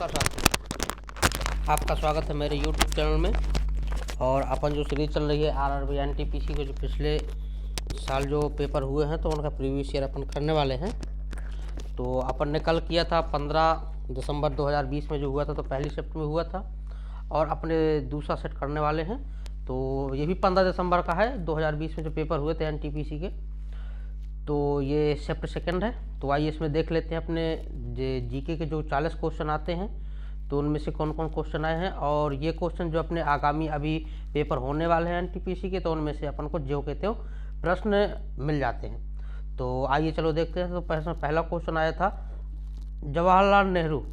नमस्कार साथियों, आपका स्वागत है मेरे YouTube चैनल में। और अपन जो सीरीज चल रही है आरआरबी एनटीपीसी के जो पिछले साल जो पेपर हुए हैं तो उनका प्रीवियस ईयर अपन करने वाले हैं। तो अपन ने कल किया था 15 दिसंबर 2020 में जो हुआ था, तो पहली शिफ्ट में हुआ था और अपने दूसरा सेट करने वाले हैं। तो ये भी 15 दिसंबर का है 2020 में जो पेपर हुए थे एनटीपीसी के, तो ये शिफ्ट सेकंड है। तो आइए इसमें देख लेते हैं अपने जीके के जो 40 क्वेश्चन आते हैं तो उनमें से कौन कौन क्वेश्चन आए हैं, और ये क्वेश्चन जो अपने आगामी अभी पेपर होने वाले हैं एनटीपीसी के, तो उनमें से अपन को जो कहते हो प्रश्न मिल जाते हैं। तो आइए चलो देखते हैं। तो पहला क्वेश्चन आया था जवाहरलाल नेहरू।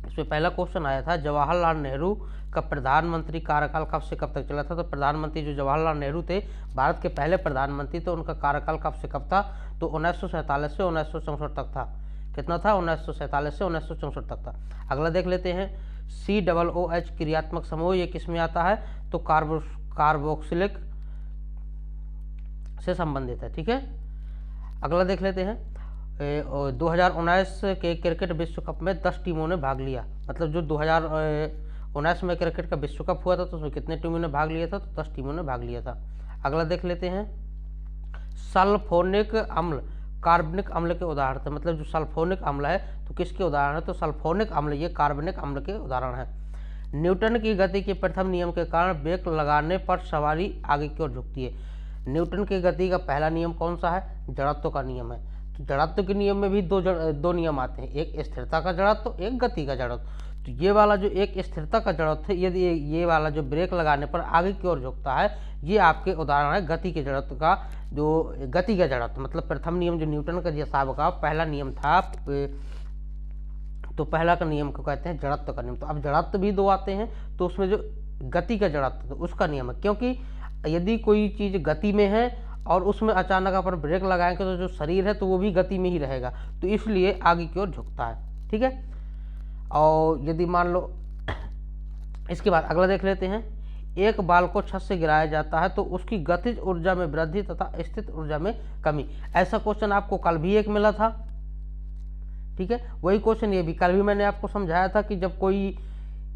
इसमें पहला क्वेश्चन आया था जवाहरलाल नेहरू का प्रधानमंत्री कार्यकाल कब से कब तक चला था। तो प्रधानमंत्री जो जवाहरलाल नेहरू थे, भारत के पहले प्रधानमंत्री, तो उनका कार्यकाल कब से कब था। तो 1947 से 1964 तक था। कितना था? 1947 से 1964 तक था। अगला देख लेते हैं COOH क्रियात्मक समूह, ये किस में आता है। तो कार्बोक्सिलिक से संबंधित है। ठीक है, अगला देख लेते हैं 2019 के क्रिकेट विश्व कप में 10 टीमों ने भाग लिया। मतलब जो 2019 में क्रिकेट का विश्व कप हुआ था तो उसमें कितने टीमों ने भाग लिया था। तो 10 टीमों ने भाग लिया था। अगला देख लेते हैं सल्फोनिक अम्ल कार्बनिक अम्ल के उदाहरण थे। मतलब जो सल्फोनिक अम्ल है तो किसके उदाहरण है। तो सल्फोनिक अम्ल ये कार्बनिक अम्ल के उदाहरण है। न्यूटन की गति के प्रथम नियम के कारण ब्रेक लगाने पर सवारी आगे की ओर झुकती है। न्यूटन की गति का पहला नियम कौन सा है? जड़त्व का नियम है। तो जड़त्व के नियम में भी दो नियम आते हैं, एक स्थिरता का जड़त्व, एक गति का जड़त्व। तो ये वाला जो एक स्थिरता का जड़त्व है, यदि ये वाला जो ब्रेक लगाने पर आगे की ओर झुकता है, ये आपके उदाहरण है गति के जड़त्व का। जो गति का जड़त्व मतलब प्रथम नियम जो न्यूटन का साहब का पहला नियम था, तो पहला का नियम को कहते हैं जड़त्व का नियम। तो अब जड़त्व भी दो आते हैं, तो उसमें जो गति का जड़त्व तो उसका नियम है, क्योंकि यदि कोई चीज़ गति में है और उसमें अचानक अपन ब्रेक लगाएंगे तो जो शरीर है तो वो भी गति में ही रहेगा, तो इसलिए आगे की ओर झुकता है। ठीक है, और यदि मान लो इसके बाद अगला देख लेते हैं एक बाल को छत से गिराया जाता है तो उसकी गतिज ऊर्जा में वृद्धि तथा स्थित ऊर्जा में कमी। ऐसा क्वेश्चन आपको कल भी एक मिला था। ठीक है, वही क्वेश्चन ये भी कल भी मैंने आपको समझाया था कि जब कोई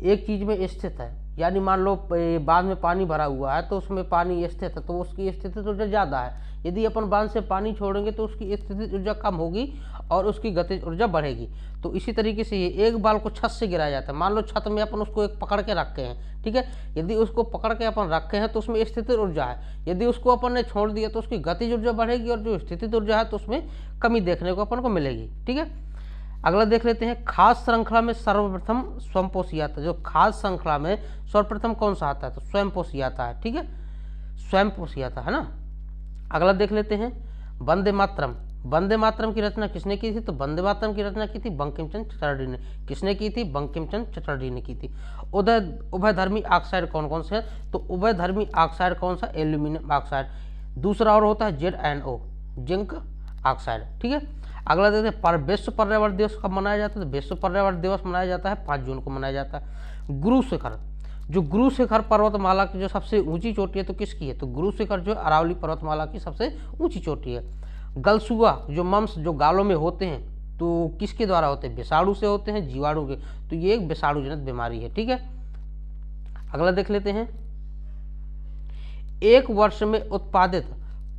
एक चीज में स्थित है, यानी मान लो बांध में पानी भरा हुआ है तो उसमें पानी स्थित है तो उसकी स्थिति ऊर्जा ज़्यादा है। यदि अपन बांध से पानी छोड़ेंगे तो उसकी स्थिति ऊर्जा कम होगी और उसकी गतिज ऊर्जा बढ़ेगी। तो इसी तरीके से ये एक बाल को छत से गिराया जाता है। मान लो छत में अपन उसको एक पकड़ के रखे हैं, ठीक है, यदि उसको पकड़ के अपन रखे हैं तो उसमें स्थिति ऊर्जा है। यदि उसको अपन ने छोड़ दिया तो उसकी गतिज ऊर्जा बढ़ेगी और जो स्थिति ऊर्जा है तो उसमें कमी देखने को अपन को मिलेगी। ठीक है, अगला देख लेते हैं खास श्रृंखला में सर्वप्रथम स्वयंपोषी आता है। जो खास श्रृंखला में सर्वप्रथम कौन सा आता है? तो स्वयंपोषी आता है। ठीक है, स्वयंपोषी आता है ना। अगला देख लेते हैं वंदे मातरम। वंदे मातरम की रचना किसने की थी? तो वंदे मातरम की रचना की थी बंकिम चंद्र चटर्जी ने। किसने की थी? बंकिम चंद्र चटर्जी ने की थी। उभयधर्मी ऑक्साइड कौन कौन से हैं? तो उभयधर्मी ऑक्साइड कौन सा? Aluminium oxide. दूसरा और होता है ZnO जिंक ऑक्साइड। ठीक है, अगला देखते हैं विश्व पर्यावरण दिवस कब मनाया जाता है। तो विश्व पर्यावरण दिवस मनाया जाता है 5 जून को मनाया जाता है। गुरु शिखर, जो गुरु शिखर पर्वतमाला की जो सबसे ऊंची चोटी है तो किसकी है? तो गुरु शिखर जो अरावली पर्वतमाला की सबसे ऊंची चोटी है। गलसुआ जो मम्स जो गालों में होते हैं तो किसके द्वारा होते हैं? विषाणु से होते हैं, जीवाणु के। तो ये एक विषाणु जनित बीमारी है। ठीक है, अगला देख लेते हैं एक वर्ष में उत्पादित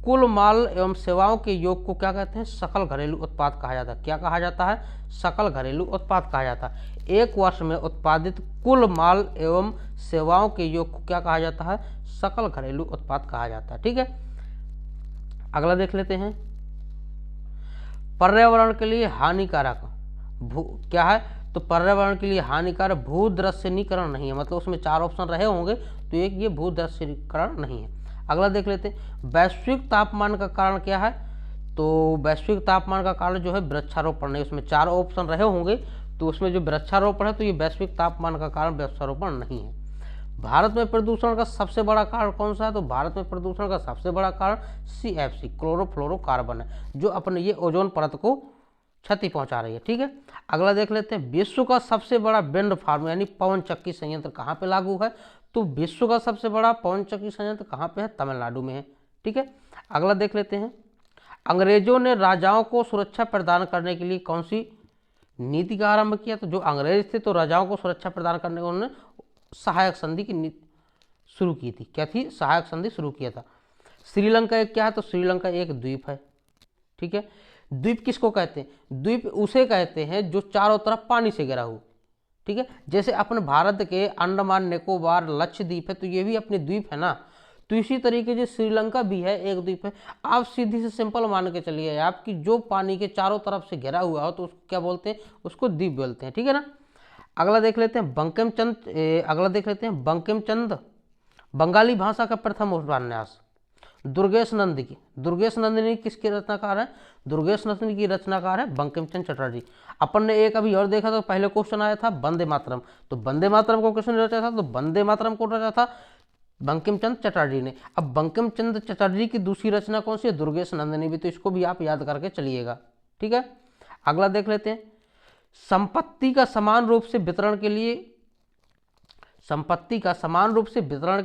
कुल माल एवं सेवाओं के योग को क्या कहते हैं? सकल घरेलू उत्पाद कहा जाता है। क्या कहा जाता है? सकल घरेलू उत्पाद कहा जाता है। एक वर्ष में उत्पादित कुल माल एवं सेवाओं के योग को क्या कहा जाता है? सकल घरेलू उत्पाद कहा जाता है। ठीक है, अगला देख लेते हैं पर्यावरण के लिए हानिकारक क्या है? तो पर्यावरण के लिए हानिकारक भूद्रव्यनीकरण नहीं है। मतलब उसमें 4 ऑप्शन रहे होंगे तो एक ये भूद्रव्यनीकरण नहीं है। अगला देख लेते हैं वैश्विक तापमान का कारण क्या है? तो वैश्विक तापमान का कारण जो है वृक्षारोपण नहीं। उसमें 4 ऑप्शन रहे होंगे तो उसमें जो वृक्षारोपण है तो ये वैश्विक तापमान का कारण वृक्षारोपण नहीं है। भारत में प्रदूषण का सबसे बड़ा कारण कौन सा है? तो भारत में प्रदूषण का सबसे बड़ा कारण CFC क्लोरोफ्लोरोकार्बन है, जो अपने ये ओजोन परत को क्षति पहुंचा रही है। ठीक है, अगला देख लेते हैं विश्व का सबसे बड़ा विंड फार्म यानी पवन चक्की संयंत्र कहाँ पे लागू है? तो विश्व का सबसे बड़ा पवन चक्की संयंत्र कहाँ पे है? तमिलनाडु में है। ठीक है, अगला देख लेते हैं अंग्रेजों ने राजाओं को सुरक्षा प्रदान करने के लिए कौन सी नीति का आरंभ किया? तो जो अंग्रेज थे तो राजाओं को सुरक्षा प्रदान करने को उन्होंने सहायक संधि की नीति शुरू की थी। क्या थी? सहायक संधि शुरू किया था। श्रीलंका एक क्या है? तो श्रीलंका एक द्वीप है। ठीक है, द्वीप किसको कहते हैं? द्वीप उसे कहते हैं जो चारों तरफ पानी से घिरा हो। ठीक है, जैसे अपने भारत के अंडमान निकोबार लक्षद्वीप है, तो ये भी अपने द्वीप है ना। तो इसी तरीके से श्रीलंका भी है, एक द्वीप है। आप सीधी से सिंपल मान के चलिए आपकी जो पानी के चारों तरफ से घिरा हुआ हो तो उसको क्या बोलते हैं? उसको द्वीप बोलते हैं। ठीक है ना। अगला देख लेते हैं बंकिम चंद बंगाली भाषा का प्रथम उपन्यास दुर्गेश नंद की। दुर्गेश नंदिनी किसके रचनाकार है? दुर्गेश नंदिनी की रचनाकार है बंकिम चंद्र चटर्जी। अपन ने एक अभी और देखा था, पहले क्वेश्चन आया था वंदे मातरम, तो वंदे मातरम को किसने रचा था? तो वंदे मातरम को रचा था बंकिम चंद्र चटर्जी ने। अब बंकिम चंद्र चटर्जी की दूसरी रचना कौन सी है? दुर्गेश नंदिनी भी, तो इसको भी आप याद करके चलिएगा। ठीक है, अगला देख लेते हैं संपत्ति का समान रूप से वितरण के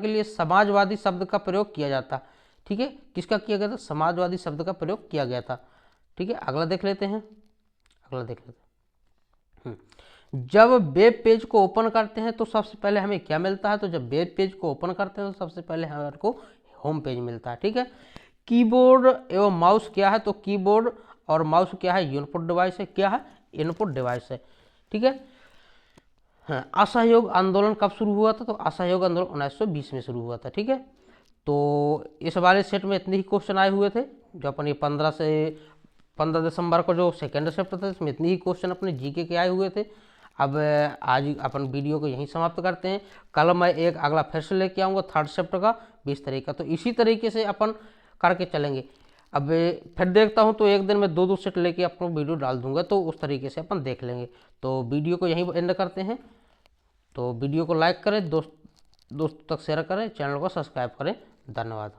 लिए समाजवादी शब्द का प्रयोग किया जाता। ठीक है, किसका किया गया था? समाजवादी शब्द का प्रयोग किया गया था। ठीक है, अगला देख लेते हैं जब वेब पेज को ओपन करते हैं तो सबसे पहले हमें क्या मिलता है? तो जब वेब पेज को ओपन करते हैं तो सबसे पहले हमारे को होम पेज मिलता है। ठीक है, कीबोर्ड एवं माउस क्या है? तो कीबोर्ड और माउस क्या है? इनपुट डिवाइस है। क्या है? इनपुट डिवाइस है। ठीक है, हाँ, असहयोग आंदोलन कब शुरू हुआ था? तो असहयोग आंदोलन 1920 में शुरू हुआ था। ठीक है, तो इस वाले सेट में इतने ही क्वेश्चन आए हुए थे। जो अपन ये 15 दिसंबर को जो सेकेंड शिफ्ट था इसमें इतनी ही क्वेश्चन अपने जीके के आए हुए थे। अब आज अपन वीडियो को यहीं समाप्त करते हैं। कल मैं एक अगला फिर से लेके आऊँगा थर्ड शिफ्ट का 20 तारीख का, तो इसी तरीके से अपन करके चलेंगे। अब फिर देखता हूँ तो एक दिन में 2 सेट लेके आपको वीडियो डाल दूंगा, तो उस तरीके से अपन देख लेंगे। तो वीडियो को यहीं एंड करते हैं। तो वीडियो को लाइक करें, दोस्तों तक शेयर करें, चैनल को सब्सक्राइब करें। धन्यवाद।